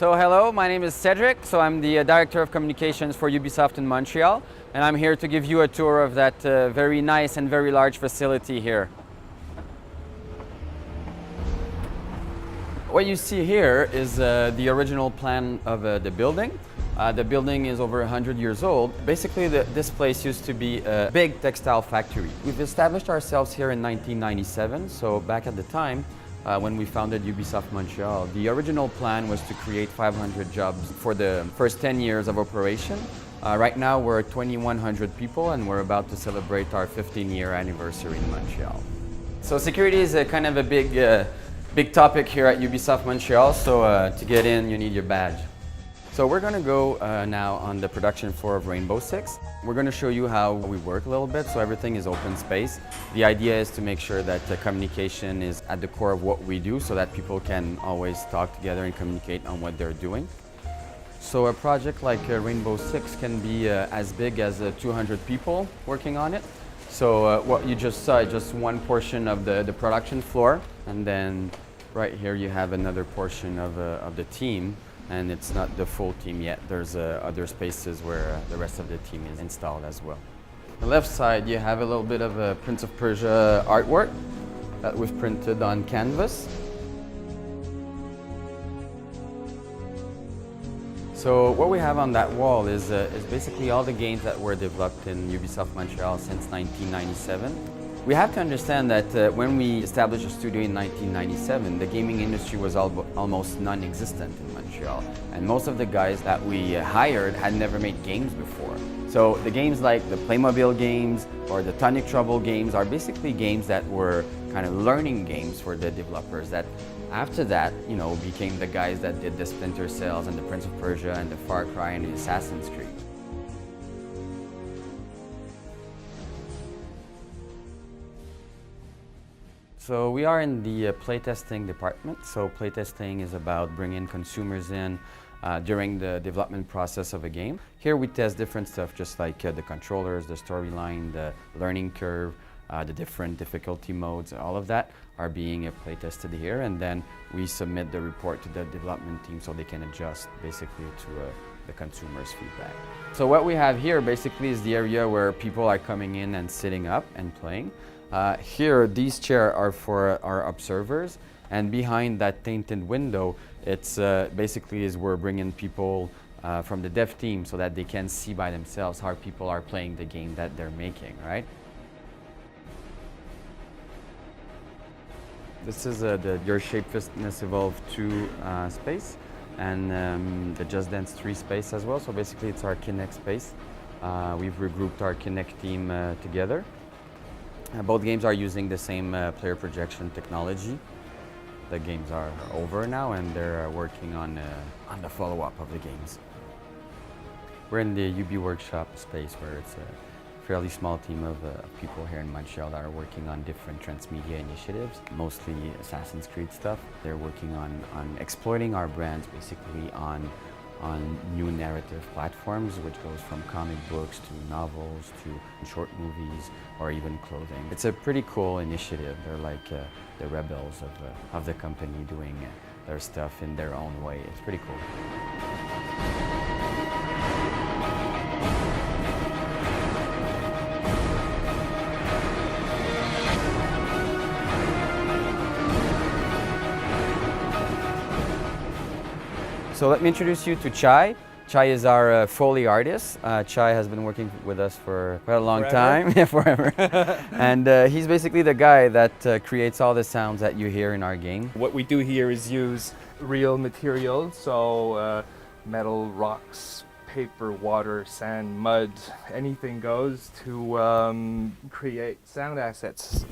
So hello, my name is Cedric. So I'm the Director of Communications for Ubisoft in Montreal, and I'm here to give you a tour of that very nice and very large facility here. What you see here is the original plan of the building. The building is over 100 years old. Basically, this place used to be a big textile factory. We've established ourselves here in 1997, so back at the time, when we founded Ubisoft Montreal, the original plan was to create 500 jobs for the first 10 years of operation. Right now we're 2,100 people and we're about to celebrate our 15-year anniversary in Montreal. So security is a kind of a big topic here at Ubisoft Montreal, so to get in you need your badge. So we're going to go now on the production floor of Rainbow Six. We're going to show you how we work a little bit, so everything is open space. The idea is to make sure that communication is at the core of what we do so that people can always talk together and communicate on what they're doing. So a project like Rainbow Six can be as big as 200 people working on it. So what you just saw is just one portion of the production floor, and then right here you have another portion of the team. And it's not the full team yet. There's other spaces where the rest of the team is installed as well. On the left side, you have a little bit of a Prince of Persia artwork that we've printed on canvas. So what we have on that wall is basically all the games that were developed in Ubisoft Montreal since 1997. We have to understand that when we established a studio in 1997, the gaming industry was almost non-existent in Montreal. And most of the guys that we hired had never made games before. So the games like the Playmobil games or the Tonic Trouble games are basically games that were kind of learning games for the developers that after that, became the guys that did the Splinter Cells and the Prince of Persia and the Far Cry and the Assassin's Creed. So we are in the playtesting department. So playtesting is about bringing consumers in during the development process of a game. Here we test different stuff, just like the controllers, the storyline, the learning curve, the different difficulty modes. All of that are being playtested here, and then we submit the report to the development team so they can adjust basically to the consumer's feedback. So what we have here basically is the area where people are coming in and sitting up and playing. Here, these chairs are for our observers, and behind that tainted window, it's basically is we're bringing people from the dev team so that they can see by themselves how people are playing the game that they're making, right? This is the Your Shape Fitness Evolve 2 space, and the Just Dance 3 space as well. So basically, it's our Kinect space. We've regrouped our Kinect team together. Both games are using the same player projection technology. The games are over now and they're working on the follow-up of the games. We're in the UB workshop space where it's a fairly small team of people here in Montreal that are working on different transmedia initiatives, mostly Assassin's Creed stuff. They're working on exploiting our brands basically on new narrative platforms, which goes from comic books to novels to short movies or even clothing. It's a pretty cool initiative. They're like the rebels of the company doing their stuff in their own way. It's pretty cool. So let me introduce you to Chai. Chai is our Foley artist. Chai has been working with us for quite a long time, yeah, forever. And he's basically the guy that creates all the sounds that you hear in our game. What we do here is use real materials, so metal, rocks, paper, water, sand, mud, anything goes to create sound assets.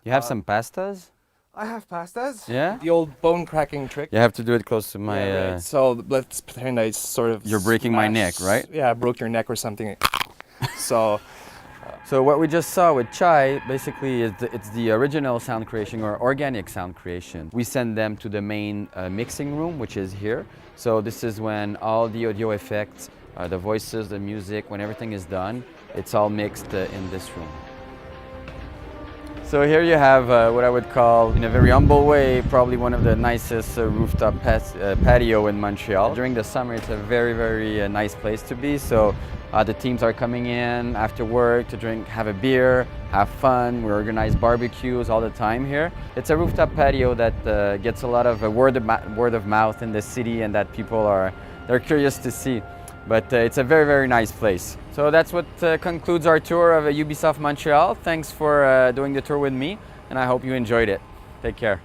You have some pastas? I have pastas. Yeah? The old bone cracking trick. You have to do it close to my... Yeah, right. So let's pretend I sort of... You're breaking my neck, right? Yeah, I broke your neck or something. So... So what we just saw with Chai basically is it's the original sound creation or organic sound creation. We send them to the main mixing room, which is here. So this is when all the audio effects, the voices, the music, when everything is done, it's all mixed in this room. So here you have what I would call, in a very humble way, probably one of the nicest rooftop patio in Montreal. During the summer, it's a very nice place to be. So the teams are coming in after work to drink, have a beer, have fun. We organize barbecues all the time here. It's a rooftop patio that gets a lot of word of mouth in the city, and that people they're curious to see. But it's a very nice place. So that's what concludes our tour of Ubisoft Montreal. Thanks for doing the tour with me, and I hope you enjoyed it. Take care.